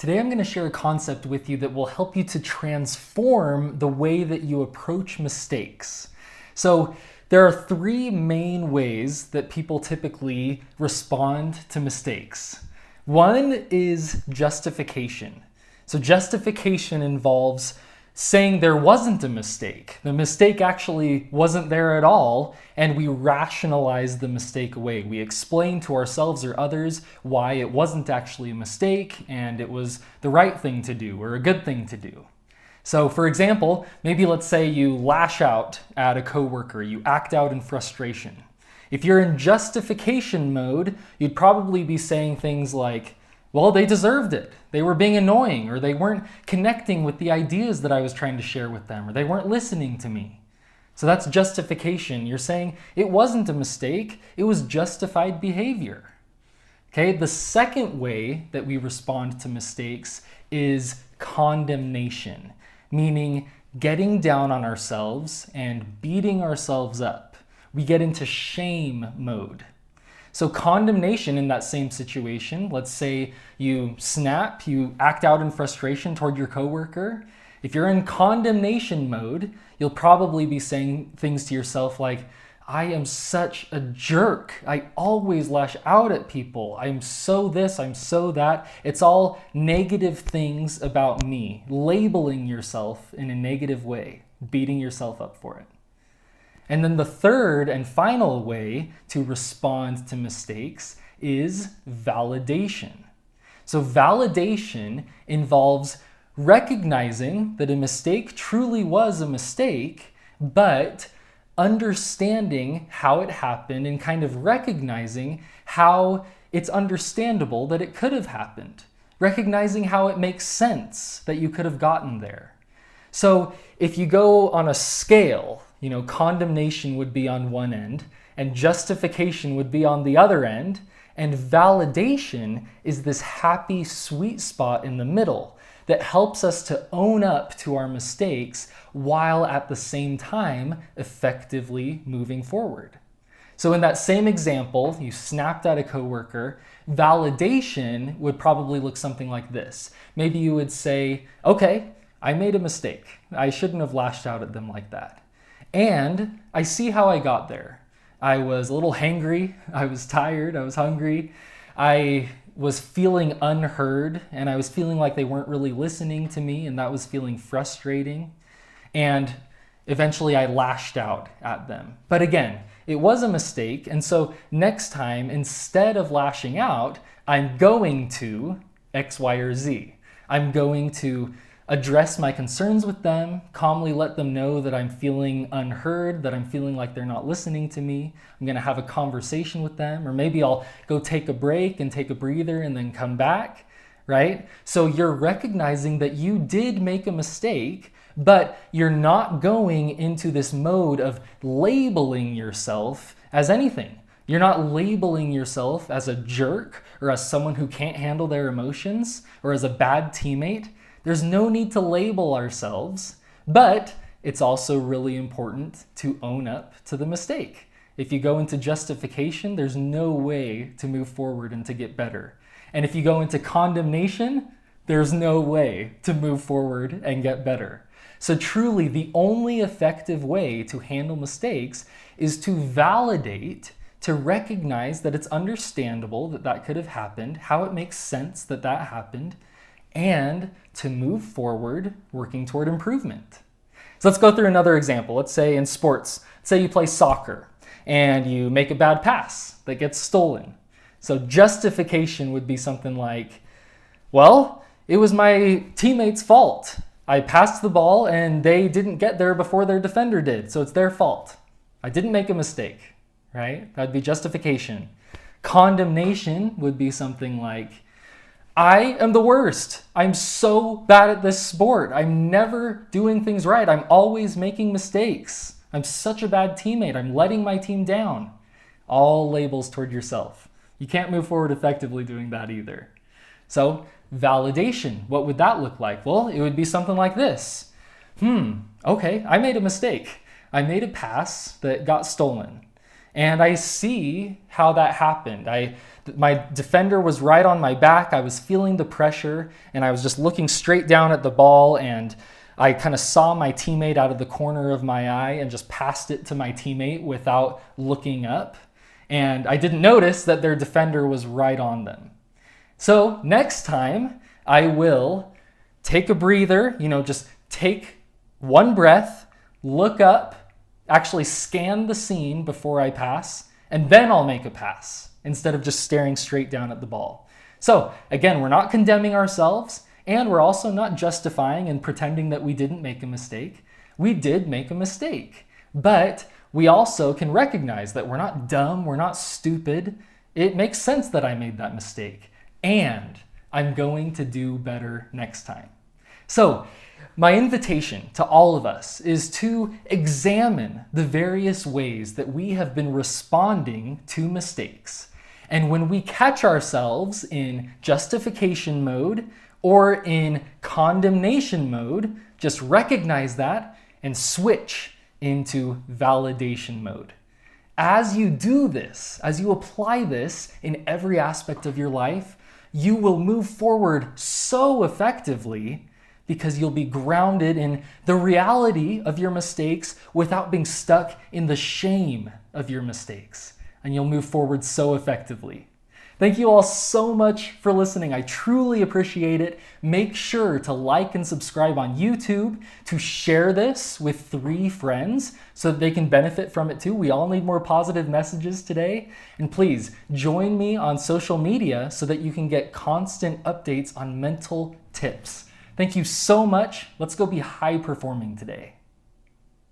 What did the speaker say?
Today I'm going to share a concept with you that will help you to transform the way that you approach mistakes. So there are three main ways that people typically respond to mistakes. One is justification. So justification involves saying there wasn't a mistake. The mistake actually wasn't there at all, and we rationalize the mistake away. We explain to ourselves or others why it wasn't actually a mistake and it was the right thing to do or a good thing to do. So for example, maybe let's say you lash out at a coworker, you act out in frustration. If you're in justification mode, you'd probably be saying things like, well, they deserved it. They were being annoying, or they weren't connecting with the ideas that I was trying to share with them, or they weren't listening to me. So that's justification. You're saying it wasn't a mistake, it was justified behavior. Okay, the second way that we respond to mistakes is condemnation, meaning getting down on ourselves and beating ourselves up. We get into shame mode. So condemnation in that same situation, let's say you snap, you act out in frustration toward your coworker. If you're in condemnation mode, you'll probably be saying things to yourself like, I am such a jerk. I always lash out at people. I'm so this, I'm so that. It's all negative things about me, labeling yourself in a negative way, beating yourself up for it. And then the third and final way to respond to mistakes is validation. So validation involves recognizing that a mistake truly was a mistake, but understanding how it happened and kind of recognizing how it's understandable that it could have happened, recognizing how it makes sense that you could have gotten there. So if you go on a scale, condemnation would be on one end, and justification would be on the other end, and validation is this happy, sweet spot in the middle that helps us to own up to our mistakes while at the same time effectively moving forward. So in that same example, you snapped at a coworker, validation would probably look something like this. Maybe you would say, okay, I made a mistake. I shouldn't have lashed out at them like that. And I see how I got there. I was a little hangry, I was tired, I was hungry, I was feeling unheard, and I was feeling like they weren't really listening to me, and that was feeling frustrating. And eventually I lashed out at them. But again, it was a mistake, and so next time, instead of lashing out, I'm going to X, Y, or Z. I'm going to address my concerns with them, calmly let them know that I'm feeling unheard, that I'm feeling like they're not listening to me. I'm going to have a conversation with them, or maybe I'll go take a break and take a breather and then come back, right? So you're recognizing that you did make a mistake, but you're not going into this mode of labeling yourself as anything. You're not labeling yourself as a jerk or as someone who can't handle their emotions or as a bad teammate. There's no need to label ourselves, but it's also really important to own up to the mistake. If you go into justification, there's no way to move forward and to get better. And if you go into condemnation, there's no way to move forward and get better. So truly, the only effective way to handle mistakes is to validate, to recognize that it's understandable that that could have happened, how it makes sense that that happened, and to move forward working toward improvement. So let's go through another example. Let's say in sports, say you play soccer and you make a bad pass that gets stolen. So justification would be something like, well, it was my teammate's fault. I passed the ball and they didn't get there before their defender did, so it's their fault. I didn't make a mistake, right? That'd be justification. Condemnation would be something like, I am the worst. I'm so bad at this sport. I'm never doing things right. I'm always making mistakes. I'm such a bad teammate. I'm letting my team down. All labels toward yourself. You can't move forward effectively doing that either. So validation, what would that look like? Well, it would be something like this. Okay, I made a mistake. I made a pass that got stolen. And I see how that happened. My defender was right on my back. I was feeling the pressure, and I was just looking straight down at the ball, and I kind of saw my teammate out of the corner of my eye and just passed it to my teammate without looking up. And I didn't notice that their defender was right on them. So next time, I will take a breather, just take one breath, look up, actually scan the scene before I pass, and then I'll make a pass instead of just staring straight down at the ball. So again, we're not condemning ourselves, and we're also not justifying and pretending that we didn't make a mistake. We did make a mistake, but we also can recognize that we're not dumb, we're not stupid. It makes sense that I made that mistake, and I'm going to do better next time. So my invitation to all of us is to examine the various ways that we have been responding to mistakes. And when we catch ourselves in justification mode or in condemnation mode, just recognize that and switch into validation mode. As you do this, as you apply this in every aspect of your life, you will move forward so effectively because you'll be grounded in the reality of your mistakes without being stuck in the shame of your mistakes. And you'll move forward so effectively. Thank you all so much for listening. I truly appreciate it. Make sure to like and subscribe on YouTube, to share this with 3 friends so that they can benefit from it too. We all need more positive messages today. And please join me on social media so that you can get constant updates on mental tips. Thank you so much. Let's go be high performing today.